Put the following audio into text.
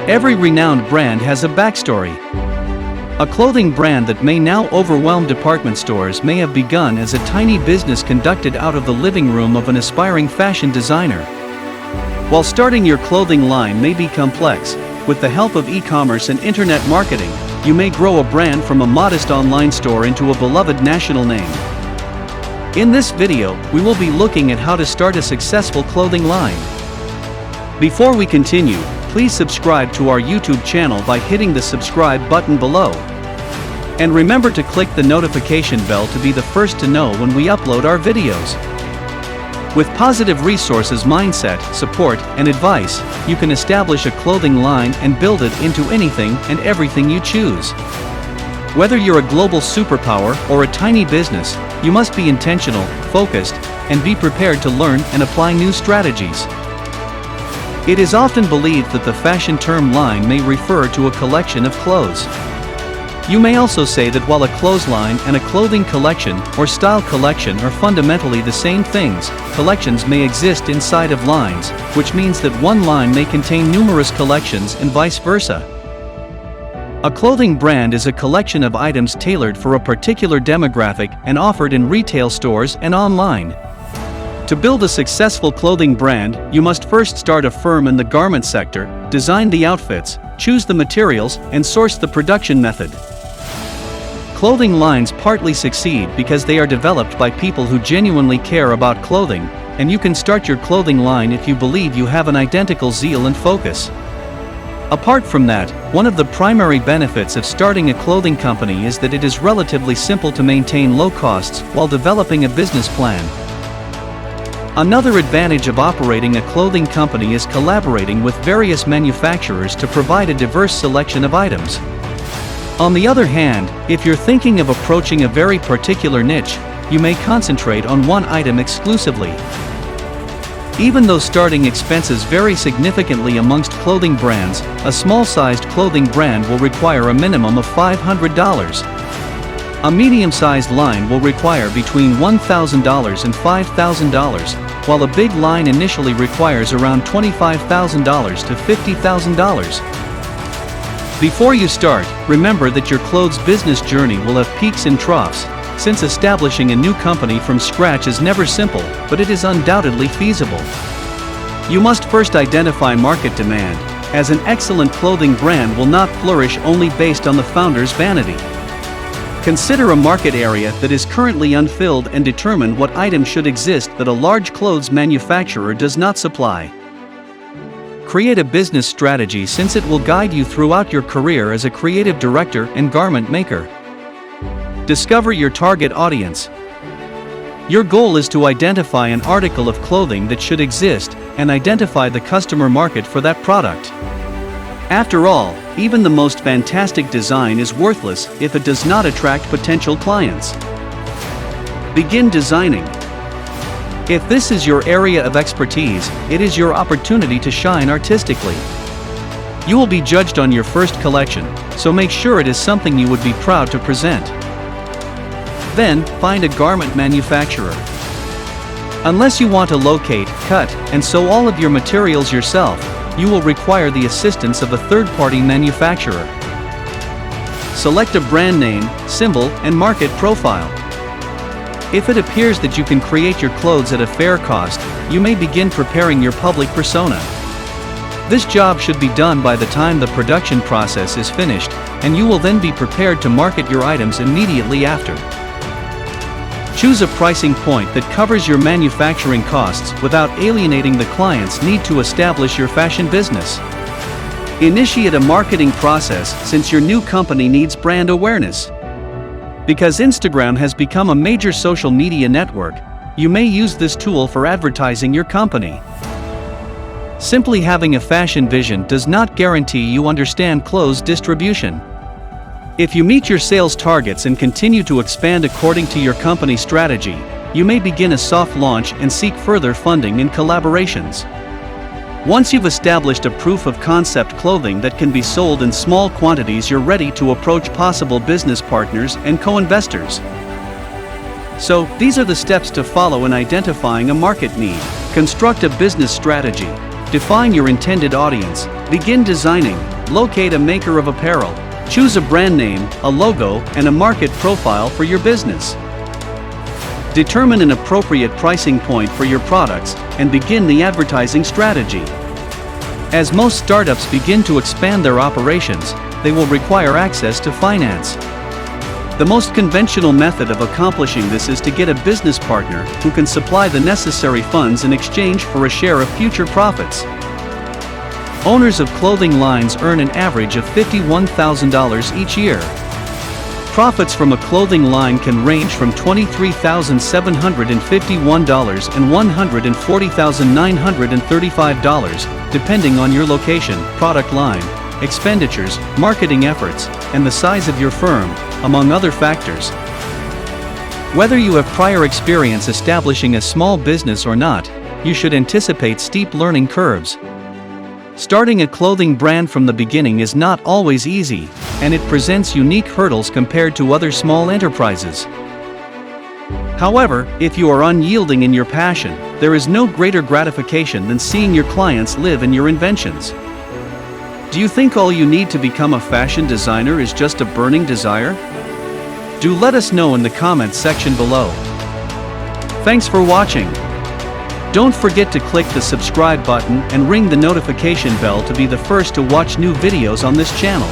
Every renowned brand has a backstory. A clothing brand that may now overwhelm department stores may have begun as a tiny business conducted out of the living room of an aspiring fashion designer. While starting your clothing line may be complex, with the help of e-commerce and internet marketing, you may grow a brand from a modest online store into a beloved national name. In this video, we will be looking at how to start a successful clothing line. Before we continue, please subscribe to our YouTube channel by hitting the subscribe button below. And remember to click the notification bell to be the first to know when we upload our videos. With positive resources, mindset, support, and advice, you can establish a clothing line and build it into anything and everything you choose. Whether you're a global superpower or a tiny business, you must be intentional, focused, and be prepared to learn and apply new strategies. It is often believed that the fashion term line may refer to a collection of clothes. You may also say that while a clothesline and a clothing collection or style collection are fundamentally the same things, collections may exist inside of lines, which means that one line may contain numerous collections and vice versa. A clothing brand is a collection of items tailored for a particular demographic and offered in retail stores and online. To build a successful clothing brand, you must first start a firm in the garment sector, design the outfits, choose the materials, and source the production method. Clothing lines partly succeed because they are developed by people who genuinely care about clothing, and you can start your clothing line if you believe you have an identical zeal and focus. Apart from that, one of the primary benefits of starting a clothing company is that it is relatively simple to maintain low costs while developing a business plan. Another advantage of operating a clothing company is collaborating with various manufacturers to provide a diverse selection of items. On the other hand, if you're thinking of approaching a very particular niche, you may concentrate on one item exclusively. Even though starting expenses vary significantly amongst clothing brands, a small-sized clothing brand will require a minimum of $500. A medium-sized line will require between $1,000 and $5,000, while a big line initially requires around $25,000 to $50,000. Before you start, remember that your clothes business journey will have peaks and troughs, since establishing a new company from scratch is never simple, but it is undoubtedly feasible. You must first identify market demand, as an excellent clothing brand will not flourish only based on the founder's vanity. Consider a market area that is currently unfilled and determine what items should exist that a large clothes manufacturer does not supply. Create a business strategy since it will guide you throughout your career as a creative director and garment maker. Discover your target audience. Your goal is to identify an article of clothing that should exist and identify the customer market for that product. After all, even the most fantastic design is worthless if it does not attract potential clients. Begin designing. If this is your area of expertise, it is your opportunity to shine artistically. You will be judged on your first collection, so make sure it is something you would be proud to present. Then, find a garment manufacturer. Unless you want to locate, cut, and sew all of your materials yourself, you will require the assistance of a third-party manufacturer. Select a brand name, symbol, and market profile. If it appears that you can create your clothes at a fair cost, you may begin preparing your public persona. This job should be done by the time the production process is finished, and you will then be prepared to market your items immediately after. Choose a pricing point that covers your manufacturing costs without alienating the client's need to establish your fashion business. Initiate a marketing process since your new company needs brand awareness. Because Instagram has become a major social media network, you may use this tool for advertising your company. Simply having a fashion vision does not guarantee you understand clothes distribution. If you meet your sales targets and continue to expand according to your company strategy, you may begin a soft launch and seek further funding and collaborations. Once you've established a proof of concept clothing that can be sold in small quantities, you're ready to approach possible business partners and co-investors. So, these are the steps to follow in identifying a market need. Construct a business strategy. Define your intended audience. Begin designing. Locate a maker of apparel. Choose a brand name, a logo, and a market profile for your business. Determine an appropriate pricing point for your products, and begin the advertising strategy. As most startups begin to expand their operations, they will require access to finance. The most conventional method of accomplishing this is to get a business partner who can supply the necessary funds in exchange for a share of future profits. Owners of clothing lines earn an average of $51,000 each year. Profits from a clothing line can range from $23,751 and $140,935, depending on your location, product line, expenditures, marketing efforts, and the size of your firm, among other factors. Whether you have prior experience establishing a small business or not, you should anticipate steep learning curves. Starting a clothing brand from the beginning is not always easy, and it presents unique hurdles compared to other small enterprises. However, if you are unyielding in your passion, there is no greater gratification than seeing your clients live in your inventions. Do you think all you need to become a fashion designer is just a burning desire? Do let us know in the comments section below. Thanks for watching. Don't forget to click the subscribe button and ring the notification bell to be the first to watch new videos on this channel.